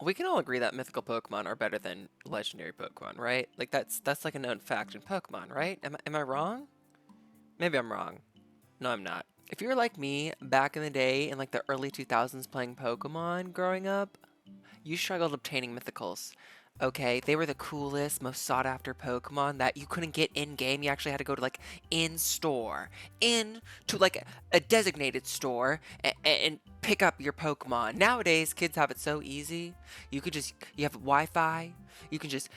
We can all agree that mythical Pokemon are better than legendary Pokemon, right? Like that's like a known fact in Pokemon, right? Am I wrong? Maybe I'm wrong. No, I'm not. If you were like me back in the day in like the early 2000s playing Pokemon growing up, you struggled obtaining mythicals. Okay, they were the coolest, most sought after Pokemon that you couldn't get in game. You actually had to go to like in store, in to like a designated store and pick up your Pokemon. Nowadays, kids have it so easy. You have Wi-Fi. You can just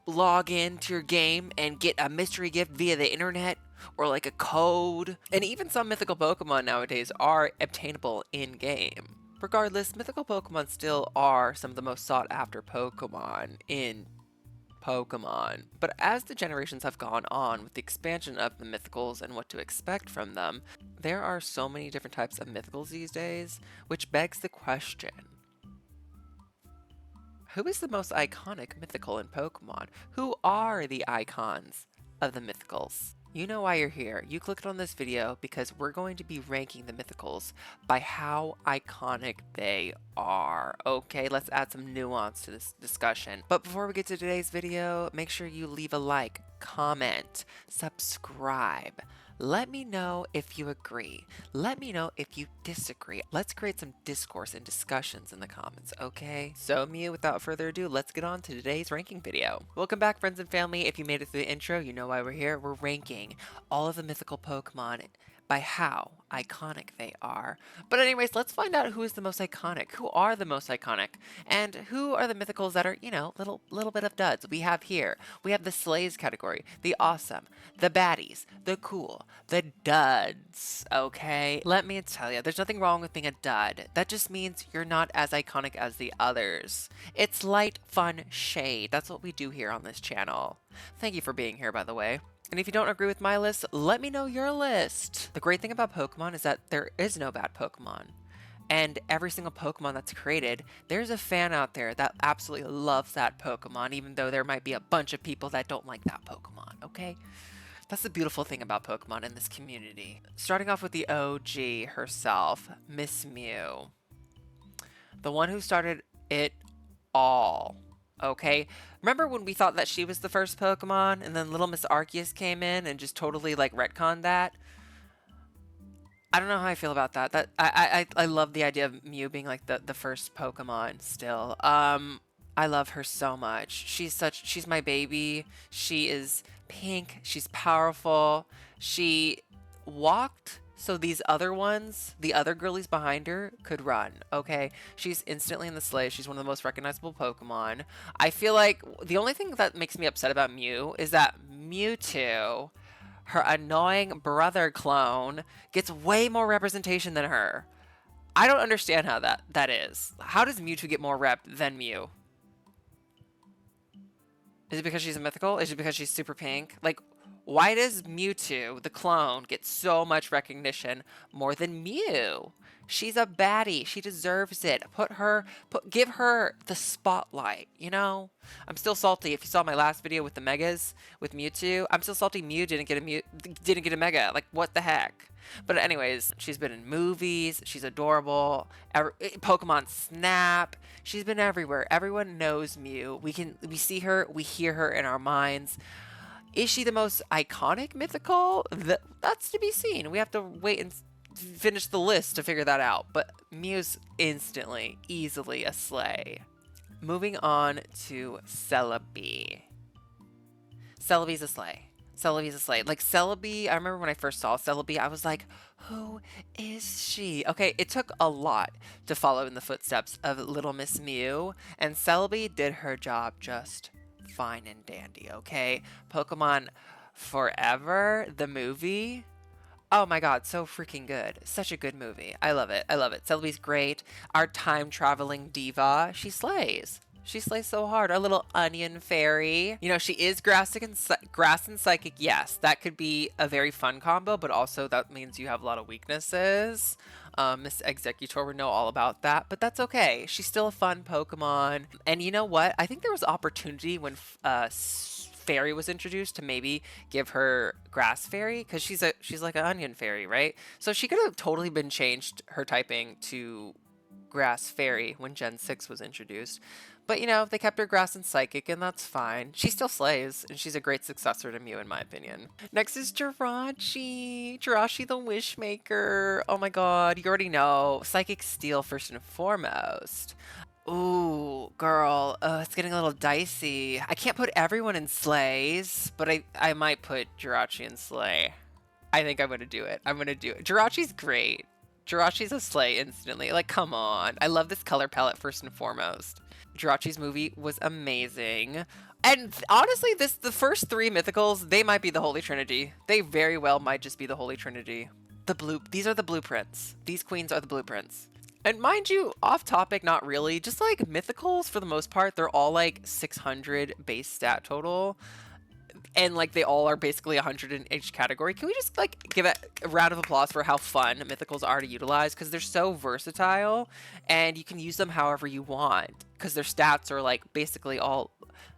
log into your game and get a mystery gift via the internet or like a code. And even some mythical Pokemon nowadays are obtainable in game. Regardless, mythical Pokemon still are some of the most sought after Pokemon in Pokemon. But as the generations have gone on with the expansion of the mythicals and what to expect from them, there are so many different types of mythicals these days, which begs the question, who is the most iconic mythical in Pokemon? Who are the icons of the mythicals? You know why you're here. You clicked on this video because we're going to be ranking the mythicals by how iconic they are. Okay, let's add some nuance to this discussion. But before we get to today's video, make sure you leave a like, comment, subscribe. Let me know if you agree. Let me know if you disagree. Let's create some discourse and discussions in the comments, okay? So Mew, without further ado, let's get on to today's ranking video. Welcome back, friends and family. If you made it through the intro, you know why we're here. We're ranking all of the mythical Pokemon by how iconic they are. But anyways, let's find out who is the most iconic. Who are the most iconic? And who are the mythicals that are, you know, little bit of duds? We have here. We have the Slays category, the awesome, the baddies, the cool, the duds, okay? Let me tell you, there's nothing wrong with being a dud. That just means you're not as iconic as the others. It's light, fun shade. That's what we do here on this channel. Thank you for being here, by the way. And if you don't agree with my list, let me know your list. The great thing about Pokemon is that there is no bad Pokemon. And every single Pokemon that's created, there's a fan out there that absolutely loves that Pokemon, even though there might be a bunch of people that don't like that Pokemon, okay? That's the beautiful thing about Pokemon in this community. Starting off with the OG herself, Miss Mew. The one who started it all. Okay, remember when we thought that she was the first Pokemon and then little Miss Arceus came in and just totally like retconned that? I don't know how I feel about that. I love the idea of Mew being like the first Pokemon still. I love her so much. She's my baby. She is pink. She's powerful. She walked so these other ones, the other girlies behind her, could run, okay? She's instantly in the sleigh. She's one of the most recognizable Pokemon. I feel like the only thing that makes me upset about Mew is that Mewtwo, her annoying brother clone, gets way more representation than her. I don't understand how that is. How does Mewtwo get more rep than Mew? Is it because she's a mythical? Is it because she's super pink? Like, why does Mewtwo, the clone, get so much recognition more than Mew? She's a baddie. She deserves it. Give her the spotlight, you know? I'm still salty. If you saw my last video with the megas, with Mewtwo, I'm still salty Mew didn't get a mega. Like, what the heck? But anyways, she's been in movies. She's adorable. Pokemon Snap. She's been everywhere. Everyone knows Mew. We see her. We hear her in our minds. Is she the most iconic mythical? That's to be seen. We have to wait and finish the list to figure that out. But Mew's instantly, easily a slay. Moving on to Celebi. Celebi's a slay. Celebi's a slay. Like, Celebi, I remember when I first saw Celebi, I was like, who is she? Okay, it took a lot to follow in the footsteps of Little Miss Mew, and Celebi did her job just fine and dandy, okay? Pokemon Forever, the movie. Oh my god, so freaking good. Such a good movie. I love it. I love it. Celebi's great. Our time-traveling diva, she slays. She slays so hard. Our little onion fairy. You know, she is grass and psychic. Yes, that could be a very fun combo, but also that means you have a lot of weaknesses. Miss Executor would know all about that, but that's okay. She's still a fun Pokemon. And you know what? I think there was opportunity when Fairy was introduced to maybe give her Grass Fairy, because she's like an Onion Fairy, right? So she could have totally been changed her typing to Grass Fairy when Gen 6 was introduced. But, you know, they kept her Grass and Psychic, and that's fine. She still slays, and she's a great successor to Mew, in my opinion. Next is Jirachi. Jirachi the Wishmaker. Oh my god, you already know. Psychic Steel first and foremost. Ooh, girl, it's getting a little dicey. I can't put everyone in Slays, but I might put Jirachi in Slay. I think I'm gonna do it. I'm gonna do it. Jirachi's great. Jirachi's a slay instantly. Like, come on. I love this color palette first and foremost. Jirachi's movie was amazing. And honestly, the first three mythicals, they might be the Holy Trinity. They very well might just be the Holy Trinity. These are the blueprints. These queens are the blueprints. And mind you, off topic, not really, just like mythicals for the most part, they're all like 600 base stat total. And like they all are basically 100 in each category. Can we just like give a round of applause for how fun mythicals are to utilize? Because they're so versatile and you can use them however you want. Because their stats are like basically all,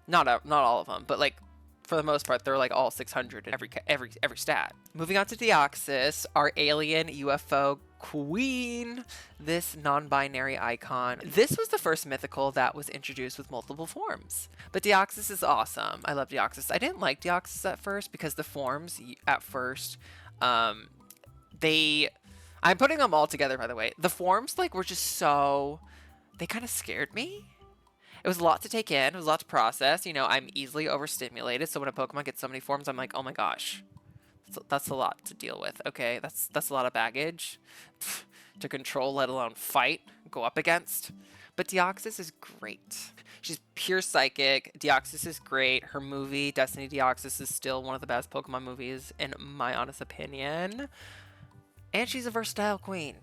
not all of them, but like for the most part, they're like all 600 in every stat. Moving on to Deoxys, our alien UFO queen, this non-binary icon. This was the first mythical that was introduced with multiple forms. But Deoxys is awesome. I love Deoxys. I didn't like Deoxys at first because the forms at first, I'm putting them all together, by the way. The forms like were just so, they kind of scared me. It was a lot to take in. It was a lot to process. You know, I'm easily overstimulated. So when a Pokemon gets so many forms, I'm like, oh my gosh, that's a lot to deal with. Okay, that's a lot of baggage to control, let alone fight, go up against. But Deoxys is great. She's pure psychic. Deoxys is great. Her movie, Destiny Deoxys, is still one of the best Pokemon movies, in my honest opinion. And she's a versatile queen.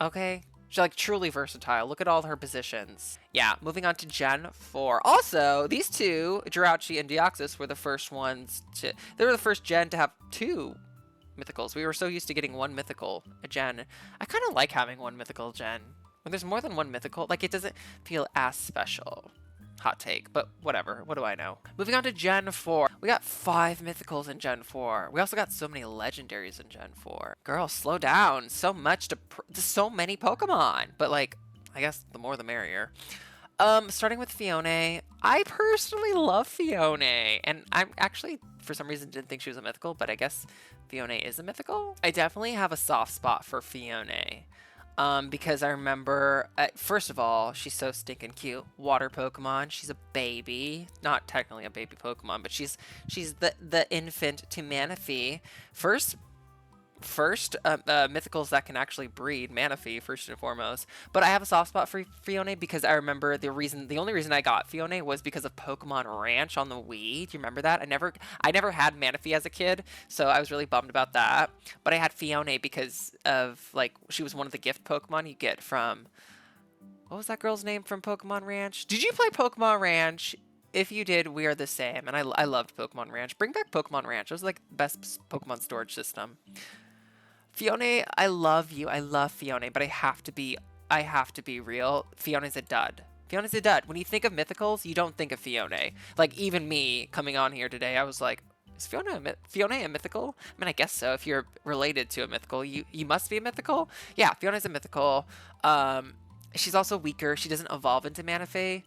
Okay? She's like truly versatile. Look at all her positions. Yeah, moving on to Gen 4. Also, these two, Jirachi and Deoxys, were the first ones to... They were the first gen to have two mythicals. We were so used to getting one mythical a gen. I kind of like having one mythical gen. When there's more than one mythical, like it doesn't feel as special. Hot take, but whatever. What do I know? Moving on to Gen 4. We got 5 mythicals in Gen 4. We also got so many legendaries in Gen 4. Girl, slow down. So much so many Pokemon. But like, I guess the more the merrier. Starting with Fiona. I personally love Fiona. And I actually, for some reason, didn't think she was a mythical, but I guess Fiona is a mythical. I definitely have a soft spot for Fiona. Because I remember, first of all, she's so stinking cute. Water Pokemon. She's a baby. Not technically a baby Pokemon, but she's the infant to Manaphy. First mythicals that can actually breed Manaphy, first and foremost. But I have a soft spot for Fiona because I remember the only reason I got Fiona was because of Pokemon Ranch on the Wii. Do you remember that? I never had Manaphy as a kid, so I was really bummed about that. But I had Fiona because of, like, she was one of the gift Pokemon you get from, what was that girl's name from Pokemon Ranch? Did you play Pokemon Ranch? If you did, we are the same. And I loved Pokemon Ranch. Bring back Pokemon Ranch. It was like the best Pokemon storage system. Fiona, I love you. I love Fiona, but I have to be real. Fiona's a dud. Fiona's a dud. When you think of mythicals, you don't think of Fiona. Like, even me coming on here today, I was like, is Fiona a mythical? I mean, I guess so. If you're related to a mythical, you must be a mythical. Yeah, Fiona's a mythical. She's also weaker. She doesn't evolve into Manaphy.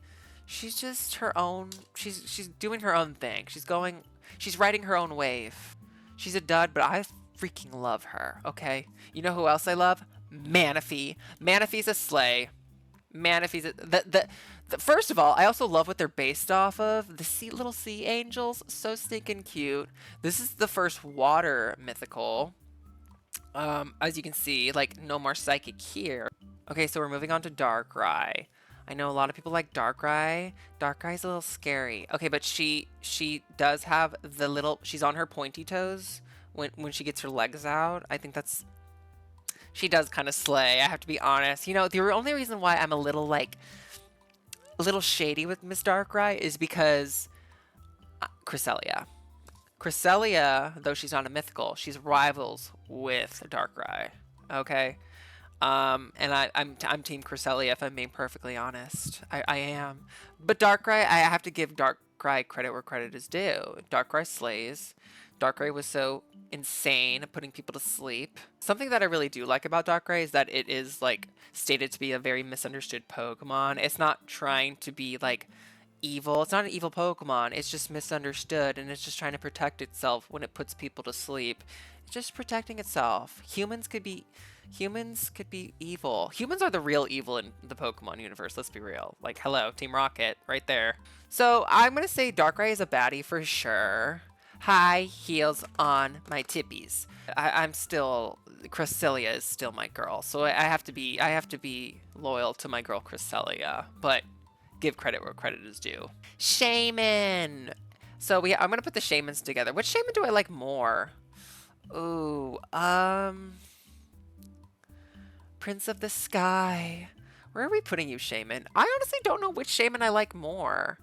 She's just her own. She's doing her own thing. She's riding her own wave. She's a dud, but I freaking love her, okay? You know who else I love? Manaphy. Manaphy's a slay. Manaphy's first of all, I also love what they're based off of. The little sea angels, so stinking cute. This is the first water mythical. As you can see, like, no more psychic here. Okay, so we're moving on to Darkrai. I know a lot of people like Darkrai. Darkrai's a little scary. Okay, but she does have she's on her pointy toes. When she gets her legs out, I think she does kind of slay, I have to be honest. You know, the only reason why I'm a little shady with Miss Darkrai is because Cresselia. Cresselia, though she's not a mythical, she's rivals with Darkrai, okay? And I'm Team Cresselia, if I'm being perfectly honest. I am. But Darkrai, I have to give Darkrai credit where credit is due. Darkrai slays. Darkrai was so insane at putting people to sleep. Something that I really do like about Darkrai is that it is like stated to be a very misunderstood Pokemon. It's not trying to be like evil. It's not an evil Pokemon. It's just misunderstood and it's just trying to protect itself when it puts people to sleep. It's just protecting itself. Humans could be evil. Humans are the real evil in the Pokemon universe, let's be real. Like, hello, Team Rocket, right there. So I'm gonna say Darkrai is a baddie for sure. High heels on my tippies. I'm still, Cresselia is still my girl, so I have to be loyal to my girl Cresselia, but give credit where credit is due. Shaman. So I'm gonna put the Shamans together. Which Shaman do I like more? Ooh, Prince of the Sky. Where are we putting you, Shaman? I honestly don't know which Shaman I like more.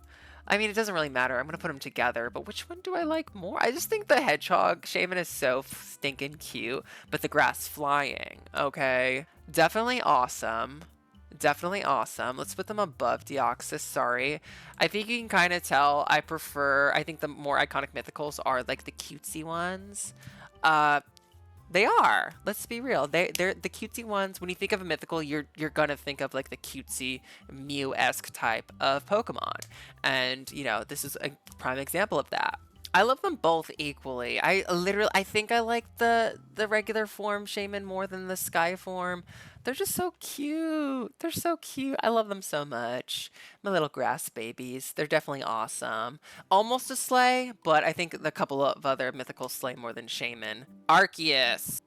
I mean, it doesn't really matter. I'm going to put them together, but which one do I like more? I just think the Hedgehog Shaman is so stinking cute, but the grass flying, okay? Definitely awesome. Definitely awesome. Let's put them above Deoxys, sorry. I think you can kind of tell I think the more iconic mythicals are like the cutesy ones. They are. Let's be real. They're the cutesy ones. When you think of a mythical, you're gonna think of like the cutesy Mew-esque type of Pokemon, and you know this is a prime example of that. I love them both equally. I think I like the regular form Shaman more than the Sky form. They're just so cute. They're so cute. I love them so much. My little grass babies. They're definitely awesome. Almost a slay, but I think a couple of other mythicals slay more than Shaman. Arceus.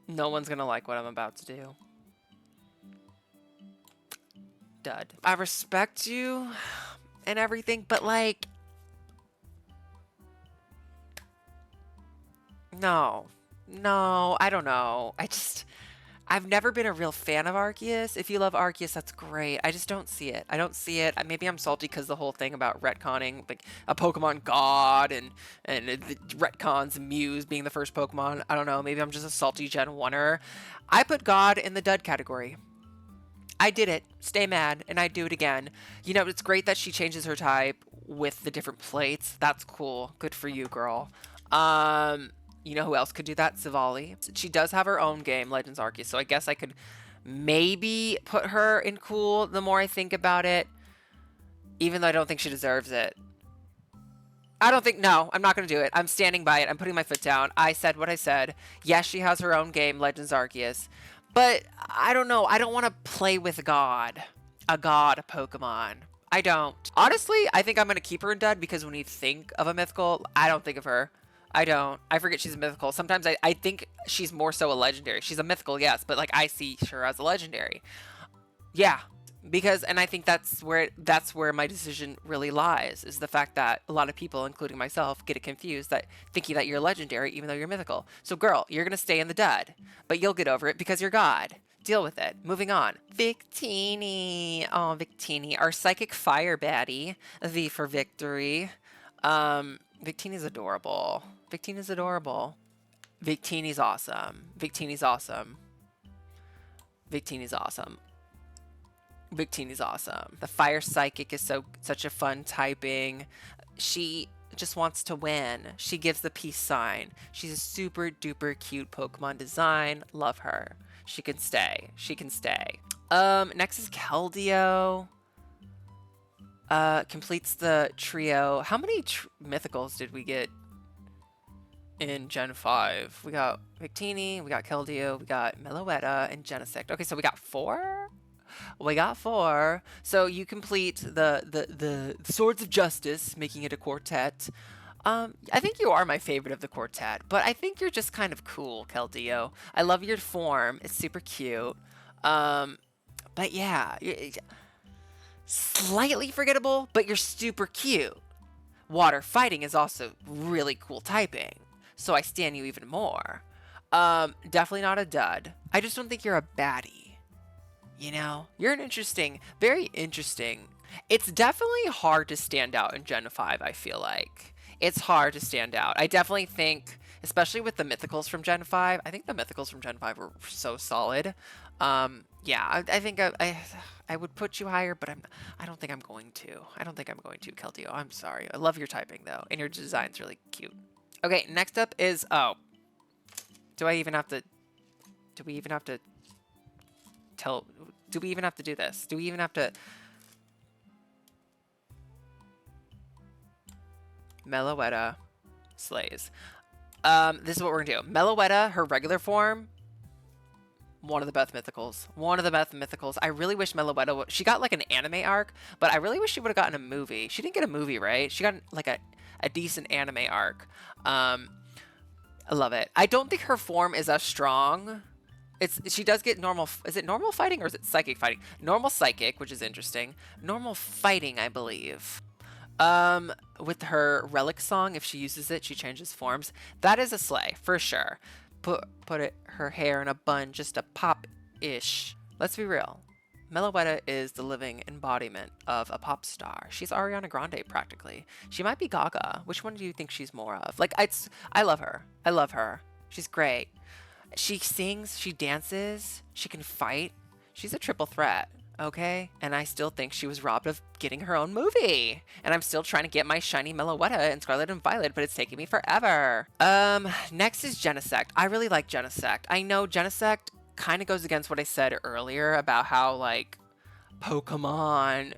No one's gonna like what I'm about to do. Dud. I respect you and everything, but like, no, I don't know. I've never been a real fan of Arceus. If you love Arceus, that's great. I just don't see it. I don't see it. Maybe I'm salty because the whole thing about retconning, like a Pokemon God and the retcons Mew's being the first Pokemon. I don't know. Maybe I'm just a salty Gen 1er. I put God in the dud category. I did it. Stay mad, and I'd do it again. You know, it's great that she changes her type with the different plates. That's cool. Good for you, girl. You know who else could do that? Savali. She does have her own game, Legends Arceus, so I guess I could maybe put her in cool the more I think about it, even though I don't think she deserves it. No, I'm not going to do it. I'm standing by it. I'm putting my foot down. I said what I said. Yes, she has her own game, Legends Arceus. But I don't know. I don't want to play with God. A God Pokemon. I don't. Honestly, I think I'm going to keep her in dud because when you think of a mythical, I don't think of her. I don't. I forget she's a mythical. Sometimes I think she's more so a legendary. She's a mythical, yes, but like I see her as a legendary. Yeah. Because, and I think that's where my decision really lies, is the fact that a lot of people, including myself, get it confused that thinking that you're legendary even though you're mythical. So girl, you're gonna stay in the dud, but you'll get over it because you're God. Deal with it. Moving on. Victini. Oh, Victini, our psychic fire baddie. V for victory. Victini's adorable. Victini's adorable. Victini's awesome. Victini's awesome. Victini's awesome. Victini's awesome. The fire psychic is such a fun typing. She just wants to win. She gives the peace sign. She's a super duper cute Pokemon design. Love her. She can stay. She can stay. Next is Keldeo. Completes the trio. How many mythicals did we get in Gen 5? We got Victini, we got Keldeo, we got Meloetta, and Genesect. Okay, so we got 4? We got 4. So you complete the Swords of Justice, making it a quartet. I think you are my favorite of the quartet, but I think you're just kind of cool, Keldeo. I love your form. It's super cute. But yeah, slightly forgettable, but you're super cute. Water fighting is also really cool typing, so I stan you even more. Definitely not a dud. I just don't think you're a baddie. You know, you're an interesting, very interesting. It's definitely hard to stand out in Gen 5, I feel like. It's hard to stand out. I definitely think, especially with the mythicals from Gen 5, I think the mythicals from Gen 5 were so solid. Yeah, I think I would put you higher, but I don't think I'm going to. I don't think I'm going to, Keldeo. I'm sorry. I love your typing though, and your design's really cute. Okay, next up is do I even have to? Do we even have to tell? Do we even have to do this? Do we even have to? Meloetta slays. This is what we're gonna do. Meloetta, her regular form, one of the best mythicals. One of the best mythicals. I really wish Meloetta, she got like an anime arc, but I really wish she would have gotten a movie. She didn't get a movie, right? She got like a decent anime arc. I love it. I don't think her form is as strong. She does get normal. Is it normal fighting or is it psychic fighting? Normal psychic, which is interesting. Normal fighting, I believe. With her relic song, if she uses it, she changes forms. That is a slay for sure. Her hair in a bun, just a pop-ish. Let's be real. Meloetta is the living embodiment of a pop star. She's Ariana Grande practically. She might be Gaga. Which one do you think she's more of? Like I love her. I love her. She's great. She sings, she dances, she can fight. She's a triple threat. Okay, and I still think she was robbed of getting her own movie. And I'm still trying to get my shiny Meloetta in Scarlet and Violet, but it's taking me forever. Next is Genesect. I really like Genesect. I know Genesect kind of goes against what I said earlier about how, like, Pokemon,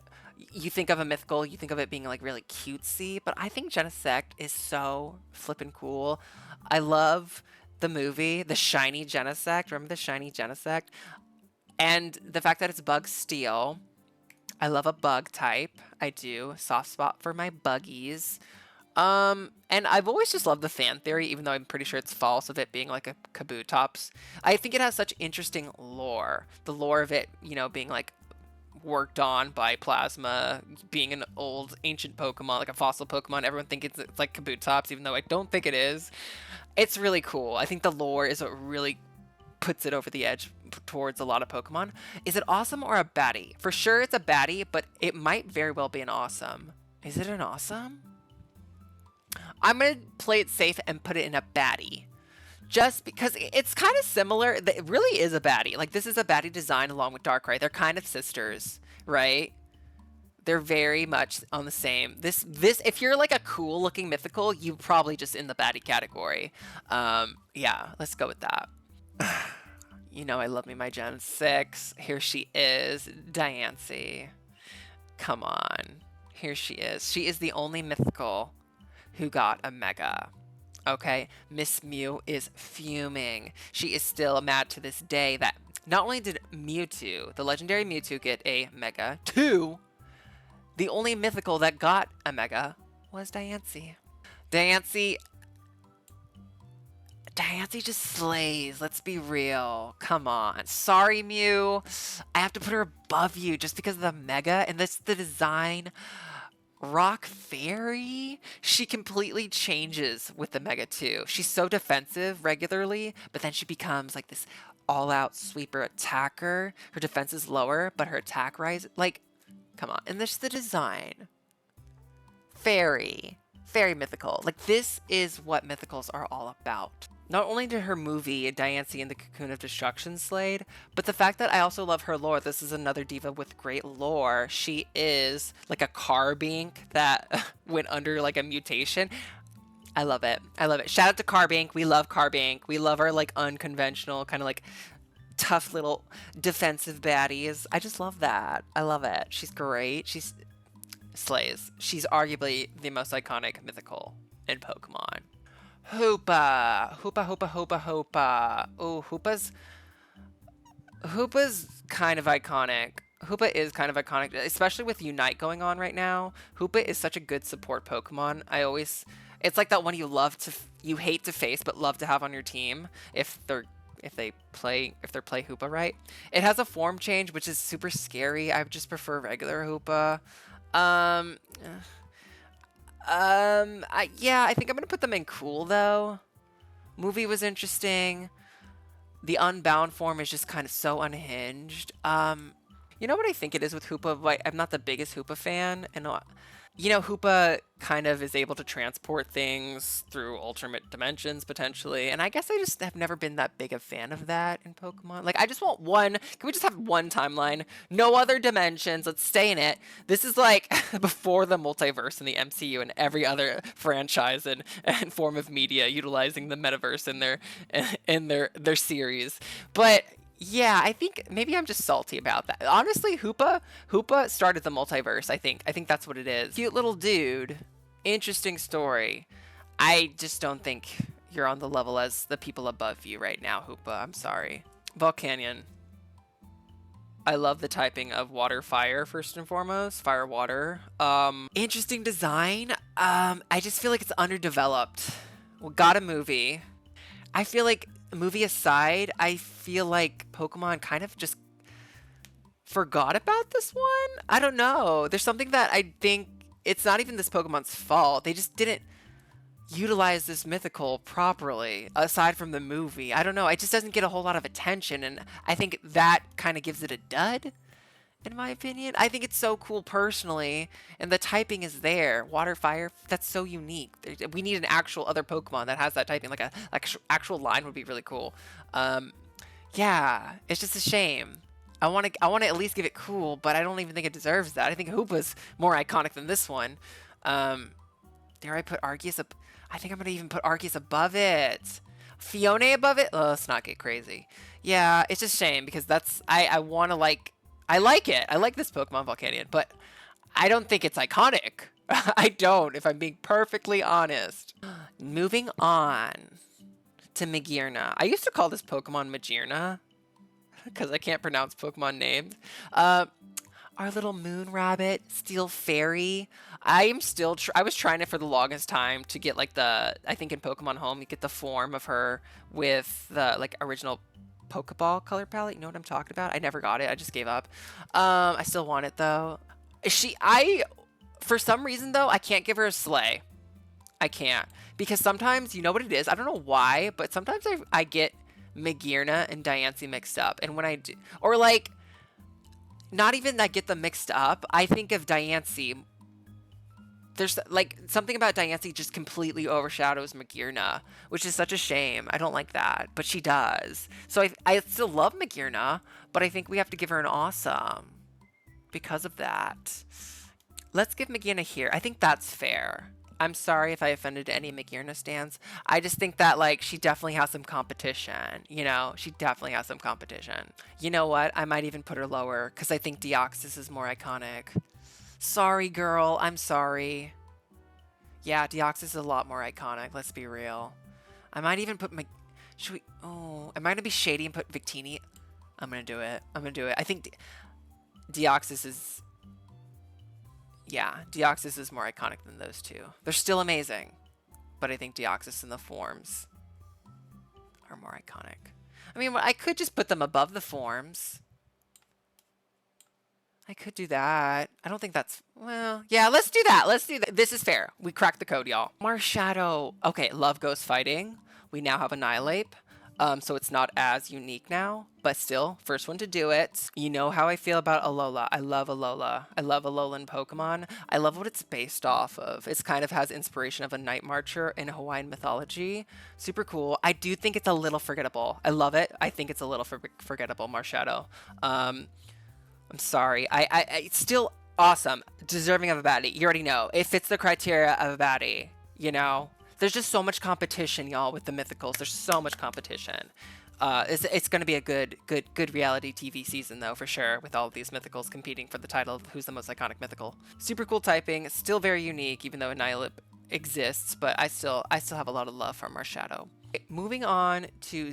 you think of a mythical, you think of it being, like, really cutesy, but I think Genesect is so flippin' cool. I love the movie, The Shiny Genesect. Remember The Shiny Genesect? And the fact that it's bug steel. I love a bug type. I do. Soft spot for my buggies. And I've always just loved the fan theory, even though I'm pretty sure it's false, of it being like a Kabutops. I think it has such interesting lore. The lore of it, you know, being like worked on by Plasma, being an old ancient Pokemon, like a fossil Pokemon. Everyone thinks it's like Kabutops, even though I don't think it is. It's really cool. I think the lore is what really puts it over the edge towards a lot of Pokemon. Is it awesome or a baddie? For sure it's a baddie, but it might very well be an awesome. Is it an awesome? I'm going to play it safe and put it in a baddie. Just because it's kind of similar. It really is a baddie. Like, this is a baddie design along with Darkrai. They're kind of sisters, right? They're very much on the same. This, if you're like a cool looking mythical, you probably just in the baddie category. Yeah, let's go with that. You know I love me my Gen 6. Here she is, Diancie. Come on. Here she is. She is the only mythical who got a Mega. Okay? Miss Mew is fuming. She is still mad to this day that not only did Mewtwo, the legendary Mewtwo, get a Mega, two, the only mythical that got a Mega was Diancie. Diancie just slays. Let's be real. Come on. Sorry, Mew. I have to put her above you just because of the Mega and this the design. Rock Fairy? She completely changes with the Mega too. She's so defensive regularly, but then she becomes like this all-out sweeper attacker. Her defense is lower, but her attack rises. Like, come on. And there's the design. Fairy. Very mythical. Like, this is what mythicals are all about. Not only did her movie, Diancie and the Cocoon of Destruction, slayed, but the fact that I also love her lore. This is another diva with great lore. She is like a Carbink that went under like a mutation. I love it. I love it. Shout out to Carbink. We love Carbink. We love our like unconventional, kind of like tough little defensive baddies. I just love that. I love it. She's great. She's slays. She's arguably the most iconic mythical in Pokemon. Hoopa. Oh, Hoopa's kind of iconic. Hoopa is kind of iconic, especially with Unite going on right now. Hoopa is such a good support Pokemon. It's like that one you hate to face but love to have on your team if they play Hoopa right. It has a form change, which is super scary. I just prefer regular Hoopa. Yeah, I think I'm gonna put them in cool though. Movie was interesting. The Unbound form is just kind of so unhinged. You know what I think it is with Hoopa? Like, I'm not the biggest Hoopa fan, and You know, Hoopa kind of is able to transport things through alternate dimensions potentially, and I guess I just have never been that big a fan of that in Pokemon. Like, I just want one. Can we just have one timeline? No other dimensions. Let's stay in it. This is like before the multiverse in the MCU and every other franchise and form of media utilizing the metaverse in their series. But yeah, I think maybe I'm just salty about that. Honestly, Hoopa started the multiverse, I think. I think that's what it is. Cute little dude. Interesting story. I just don't think you're on the level as the people above you right now, Hoopa. I'm sorry. Volcanion. I love the typing of water fire first and foremost. Fire water. Interesting design. I just feel like it's underdeveloped. We got a movie. I feel like, movie aside, I feel like Pokemon kind of just forgot about this one. I don't know. There's something that I think it's not even this Pokemon's fault. They just didn't utilize this mythical properly aside from the movie. I don't know. It just doesn't get a whole lot of attention, and I think that kind of gives it a dud. In my opinion, I think it's so cool personally, and the typing is there. Water, fire, that's so unique. We need an actual other Pokemon that has that typing, like a actual line would be really cool. Yeah, it's just a shame. I want to at least give it cool, but I don't even think it deserves that. I think Hoopa's more iconic than this one. Dare I put Arceus up? I think I'm gonna even put Arceus above it. Fiona above it? Oh, let's not get crazy. Yeah, it's just a shame because I want to like. I like it. I like this Pokemon Volcanion, but I don't think it's iconic. I don't, if I'm being perfectly honest. Moving on to Magearna. I used to call this Pokemon Magearna because I can't pronounce Pokemon names. Our little moon rabbit, Steel Fairy. I was trying it for the longest time to get like I think in Pokemon Home, you get the form of her with the like original Pokeball color palette. You know what I'm talking about? I never got it. I just gave up. I still want it though. For some reason though, I can't give her a sleigh. I can't. Because sometimes, you know what it is? I don't know why, but sometimes I get Magearna and Diancie mixed up. And when I do, or like, not even I get them mixed up, I think of Diancie. There's like something about Diancie just completely overshadows Magearna, which is such a shame. I don't like that, but she does. So I still love Magearna, but I think we have to give her an awesome because of that. Let's give Magearna here. I think that's fair. I'm sorry if I offended any Magearna stans. I just think that like she definitely has some competition, you know? She definitely has some competition. You know what? I might even put her lower because I think Deoxys is more iconic. Sorry, girl. I'm sorry. Yeah, Deoxys is a lot more iconic. Let's be real. I might even put should we? Oh, am I gonna be shady and put Victini? I'm gonna do it. I'm gonna do it. I think Deoxys is. Yeah, Deoxys is more iconic than those two. They're still amazing, but I think Deoxys and the forms are more iconic. I mean, I could just put them above the forms. I could do that. I don't think that's, well, yeah, let's do that. Let's do that. This is fair. We cracked the code, y'all. Marshadow. Okay, love Ghost Fighting. We now have Annihilate. So it's not as unique now, but still, first one to do it. You know how I feel about Alola. I love Alola. I love Alolan Pokemon. I love what it's based off of. It kind of has inspiration of a Night Marcher in Hawaiian mythology. Super cool. I do think it's a little forgettable. I love it. I think it's a little forgettable, Marshadow. I'm sorry. It's still awesome. Deserving of a baddie. You already know. It fits the criteria of a baddie, you know? There's just so much competition, y'all, with the mythicals. There's so much competition. It's going to be a good reality TV season, though, for sure, with all of these mythicals competing for the title of who's the most iconic mythical. Super cool typing. Still very unique, even though Annihilate exists, but I still have a lot of love for Marshadow. Moving on to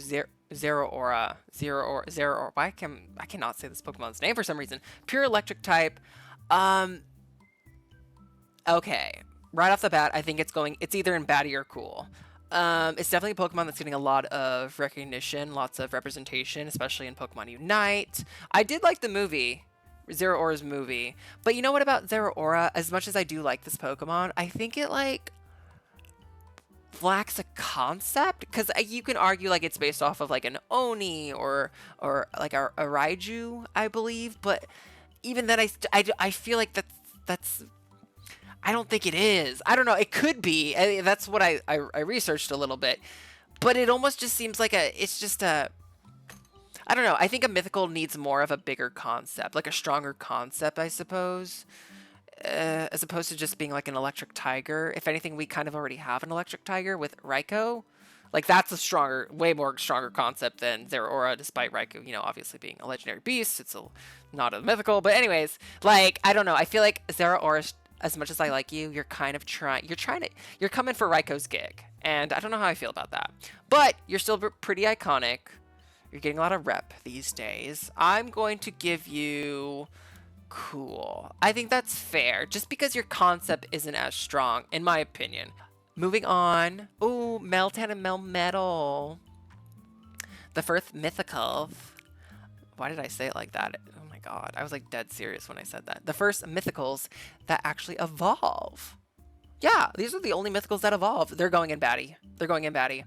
Zeraora. Why I cannot say this Pokemon's name for some reason. Pure electric type. Okay. Right off the bat, I think it's either in baddie or cool. It's definitely a Pokemon that's getting a lot of recognition, lots of representation, especially in Pokemon Unite. I did like the movie, Zeraora's movie. But you know what about Zeraora? As much as I do like this Pokemon, I think it like lacks a concept, because you can argue like it's based off of like an Oni or like a Raiju, I believe, but even then I feel like that's I don't think it is. I don't know. It could be. That's what I researched a little bit. But it almost just seems like it's just a, I don't know. I think a mythical needs more of a bigger concept, like a stronger concept, I suppose, as opposed to just being like an electric tiger. If anything, we kind of already have an electric tiger with Raikou. Like that's a stronger, way more stronger concept than Zeraora, despite Raikou, obviously being a legendary beast. It's not a mythical, but anyways, like I don't know. I feel like Zeraora, as much as I like you, you're kind of you're coming for Raikou's gig, and I don't know how I feel about that. But you're still pretty iconic. You're getting a lot of rep these days. I'm going to give you cool. I think that's fair, just because your concept isn't as strong, in my opinion. Moving on. Oh, Meltan and Melmetal. The first mythical. Why did I say it like that? Oh my god. I was like dead serious when I said that. The first mythicals that actually evolve. Yeah, these are the only mythicals that evolve. They're going in baddie. They're going in baddie.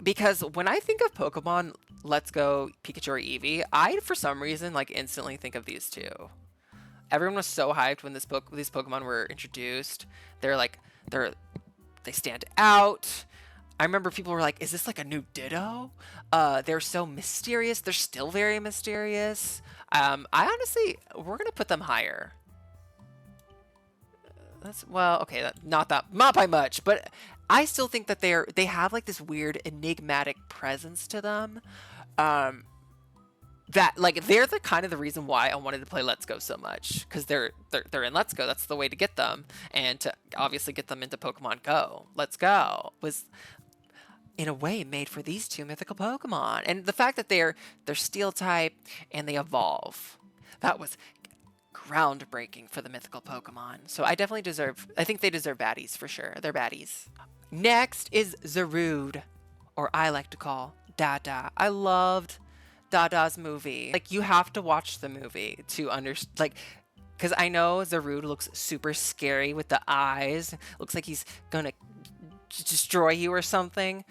Because when I think of Pokemon Let's Go Pikachu or Eevee, I, for some reason, like instantly think of these two. Everyone was so hyped when these Pokemon were introduced. They stand out. I remember people were like, is this like a new Ditto? They're so mysterious. They're still very mysterious. I honestly, we're going to put them higher. Well, okay, not by much, but I still think that they have like this weird enigmatic presence to them. That like they're the kind of the reason why I wanted to play Let's Go so much, because they're in Let's Go. That's the way to get them, and to obviously get them into Pokemon Go. Let's Go was in a way made for these two mythical Pokemon, and the fact that they're Steel type and they evolve, that was groundbreaking for the mythical Pokemon. So I think they deserve baddies for sure. They're baddies. Next is Zarude, or I like to call Dada. I loved Dada's movie. Like, you have to watch the movie to understand, like, because I know Zarude looks super scary with the eyes. Looks like he's gonna destroy you or something.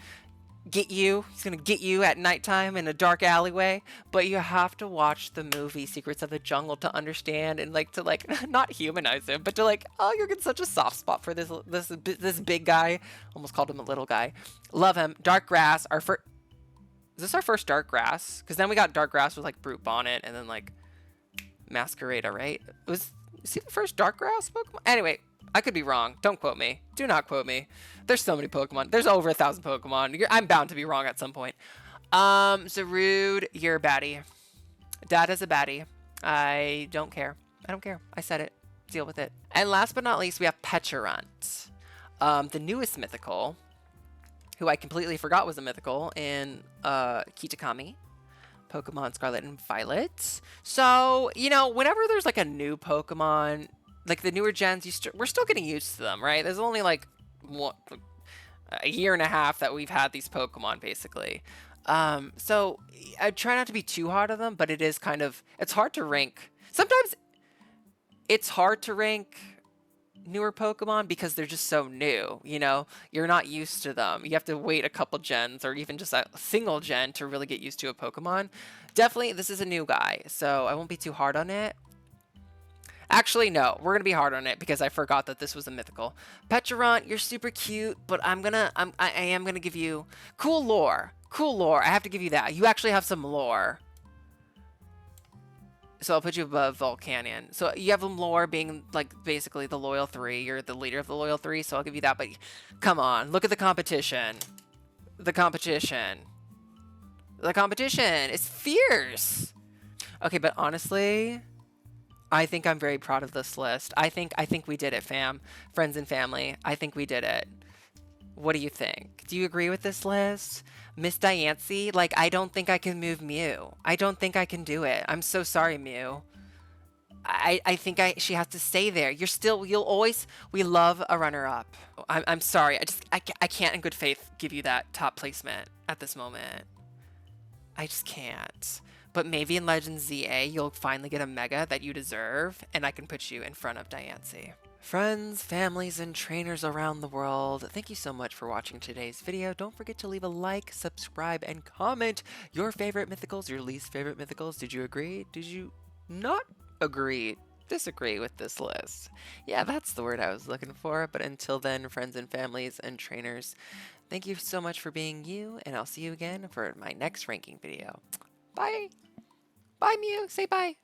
He's gonna get you at nighttime in a dark alleyway. But you have to watch the movie Secrets of the Jungle to understand, and like to like not humanize him, but to like, oh, you're getting such a soft spot for this big guy. Almost called him a little guy. Love him. Dark Grass. Is this our first Dark Grass? Because then we got Dark Grass with like Brute Bonnet and then like Masquerada, right? Is he the first Dark Grass Pokemon? Anyway, I could be wrong. Don't quote me. Do not quote me. There's so many Pokemon. There's over 1,000 Pokemon. I'm bound to be wrong at some point. Zarude, you're a baddie. Dada's a baddie. I don't care. I don't care. I said it. Deal with it. And last but not least, we have Pecharunt. The newest mythical, who I completely forgot was a mythical in Kitakami, Pokemon Scarlet and Violet. So, whenever there's like a new Pokemon, like the newer gens, we're still getting used to them, right? There's only like a year and a half that we've had these Pokemon, basically. So I try not to be too hard on them, but it's hard to rank. Sometimes it's hard to rank newer Pokemon because they're just so new, you're not used to them. You have to wait a couple gens or even just a single gen to really get used to a Pokemon. Definitely, this is a new guy, so I won't be too hard on it. Actually, no, we're gonna be hard on it because I forgot that this was a mythical. Pecharunt, you're super cute, but I am gonna give you cool lore. Cool lore. I have to give you that. You actually have some lore. So I'll put you above Volcanion. So you have lore being like basically the loyal 3. You're the leader of the loyal 3, so I'll give you that. But come on, look at the competition. The competition. The competition is fierce. Okay, but honestly, I think I'm very proud of this list. I think we did it, fam. Friends and family. I think we did it. What do you think? Do you agree with this list? Miss Diancie, like, I don't think I can move Mew. I don't think I can do it. I'm so sorry, Mew. I think she has to stay there. We love a runner-up. I'm sorry. I can't in good faith give you that top placement at this moment. I just can't. But maybe in Legends ZA, you'll finally get a Mega that you deserve, and I can put you in front of Diancie. Friends, families, and trainers around the world, thank you so much for watching today's video. Don't forget to leave a like, subscribe, and comment your favorite mythicals, your least favorite mythicals. Did you agree? Did you not agree? disagree with this list. Yeah, that's the word I was looking for. But until then, friends and families and trainers, thank you so much for being you, and I'll see you again for my next ranking video. Bye! Bye, Mew! Say bye!